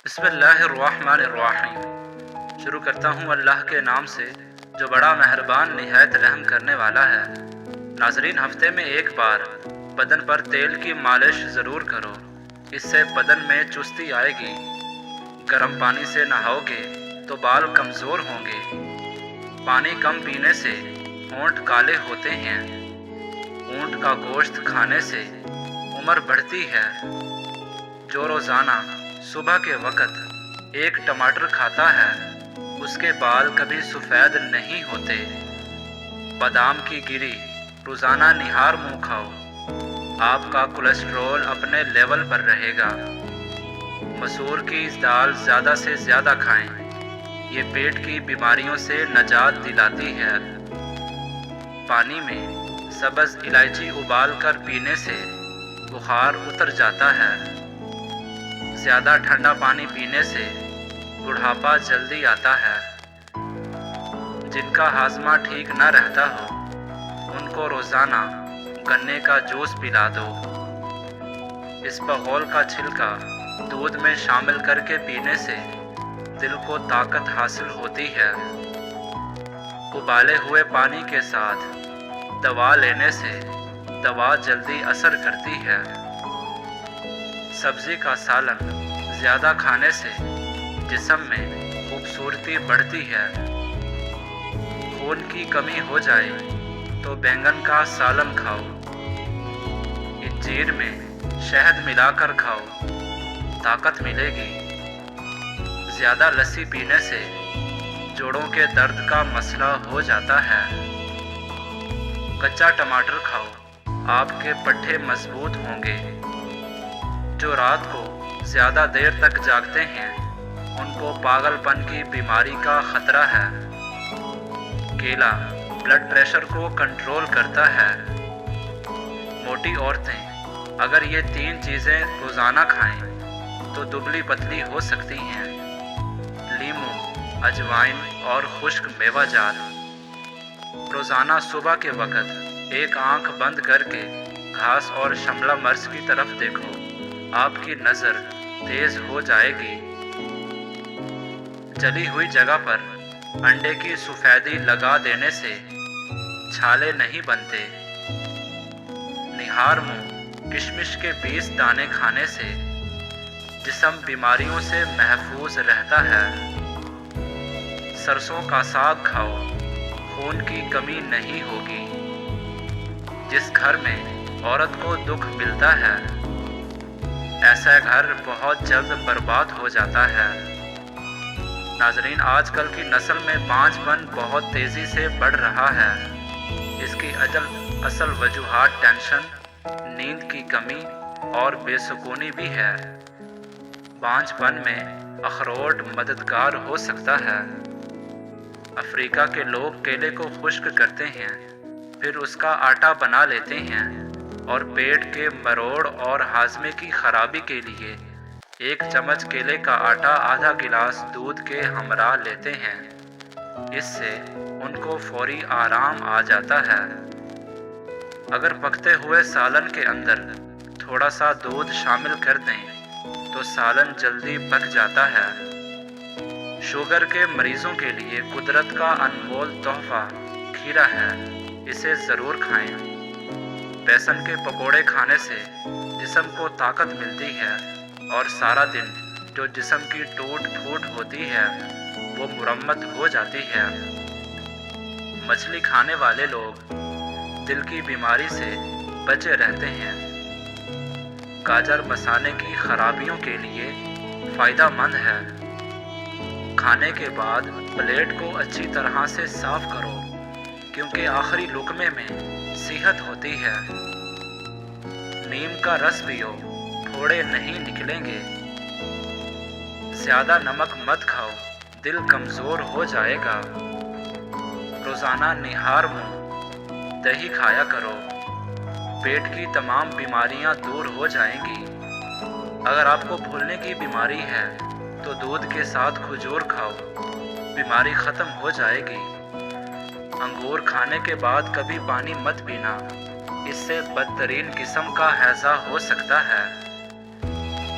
بسم اللہ الرحمن الرحیم۔ شروع کرتا ہوں اللہ کے نام سے جو بڑا مہربان نہایت رحم کرنے والا ہے۔ ناظرین، ہفتے میں ایک بار بدن پر تیل کی مالش ضرور کرو، اس سے بدن میں چستی آئے گی۔ گرم پانی سے نہاؤ گے تو بال کمزور ہوں گے۔ پانی کم پینے سے ہونٹ کالے ہوتے ہیں۔ اونٹ کا گوشت کھانے سے عمر بڑھتی ہے۔ جو روزانہ صبح کے وقت ایک ٹماٹر کھاتا ہے اس کے بال کبھی سفید نہیں ہوتے۔ بادام کی گری روزانہ نہار منہ کھاؤ، آپ کا کولیسٹرول اپنے لیول پر رہے گا۔ مسور کی دال زیادہ سے زیادہ کھائیں، یہ پیٹ کی بیماریوں سے نجات دلاتی ہے۔ پانی میں سبز الائچی ابال کر پینے سے بخار اتر جاتا ہے۔ زیادہ ٹھنڈا پانی پینے سے بڑھاپا جلدی آتا ہے۔ جن کا ہاضمہ ٹھیک نہ رہتا ہو ان کو روزانہ گنے کا جوس پلا دو۔ اسپغول کا چھلکا دودھ میں شامل کر کے پینے سے دل کو طاقت حاصل ہوتی ہے۔ ابالے ہوئے پانی کے ساتھ دوا لینے سے دوا جلدی اثر کرتی ہے۔ سبزی کا سالن زیادہ کھانے سے جسم میں خوبصورتی بڑھتی ہے۔ خون کی کمی ہو جائے تو بینگن کا سالن کھاؤ۔ انجیر میں شہد ملا کر کھاؤ، طاقت ملے گی۔ زیادہ لسی پینے سے جوڑوں کے درد کا مسئلہ ہو جاتا ہے۔ کچا ٹماٹر کھاؤ، آپ کے پٹھے مضبوط ہوں گے۔ جو رات کو زیادہ دیر تک جاگتے ہیں ان کو پاگل پن کی بیماری کا خطرہ ہے۔ کیلا بلڈ پریشر کو کنٹرول کرتا ہے۔ موٹی عورتیں اگر یہ 3 چیزیں روزانہ کھائیں تو دبلی پتلی ہو سکتی ہیں۔ لیموں، اجوائن اور خشک میوہ جات۔ روزانہ صبح کے وقت ایک آنکھ بند کر کے گھاس اور شملہ مرچ کی طرف دیکھو، آپ کی نظر تیز ہو جائے گی۔ جلی ہوئی جگہ پر انڈے کی سفیدی لگا دینے سے چھالے نہیں بنتے۔ نہار منہ کشمش کے 20 دانے کھانے سے جسم بیماریوں سے محفوظ رہتا ہے۔ سرسوں کا ساگ کھاؤ، خون کی کمی نہیں ہوگی۔ جس گھر میں عورت کو دکھ ملتا ہے ایسا گھر بہت جلد برباد ہو جاتا ہے۔ ناظرین، آج کل کی نسل میں بانجھ پن بہت تیزی سے بڑھ رہا ہے۔ اس کی اصل وجوہات ٹینشن، نیند کی کمی اور بے سکونی بھی ہے۔ بانجھ پن میں اخروٹ مددگار ہو سکتا ہے۔ افریقہ کے لوگ کیلے کو خشک کرتے ہیں، پھر اس کا آٹا بنا لیتے ہیں اور پیٹ کے مروڑ اور ہاضمے کی خرابی کے لیے 1 چمچ کیلے کا آٹا آدھا گلاس دودھ کے ہمراہ لیتے ہیں۔ اس سے ان کو فوری آرام آ جاتا ہے۔ اگر پکتے ہوئے سالن کے اندر تھوڑا سا دودھ شامل کر دیں تو سالن جلدی پک جاتا ہے۔ شوگر کے مریضوں کے لیے قدرت کا انمول تحفہ کھیرا ہے، اسے ضرور کھائیں۔ بیسن کے پکوڑے کھانے سے جسم کو طاقت ملتی ہے اور سارا دن جو جسم کی ٹوٹ پھوٹ ہوتی ہے وہ مرمت ہو جاتی ہے۔ مچھلی کھانے والے لوگ دل کی بیماری سے بچے رہتے ہیں۔ گاجر مثانے کی خرابیوں کے لیے فائدہ مند ہے۔ کھانے کے بعد پلیٹ کو اچھی طرح سے صاف کرو کیونکہ آخری لقمے میں صحت ہوتی ہے۔ نیم کا رس پیو، پھوڑے نہیں نکلیں گے۔ زیادہ نمک مت کھاؤ، دل کمزور ہو جائے گا۔ روزانہ نہار منہ دہی کھایا کرو، پیٹ کی تمام بیماریاں دور ہو جائیں گی۔ اگر آپ کو پھولنے کی بیماری ہے تو دودھ کے ساتھ کھجور کھاؤ، بیماری ختم ہو جائے گی۔ انگور کھانے کے بعد کبھی پانی مت پینا، اس سے بدترین قسم کا ہیضہ ہو سکتا ہے۔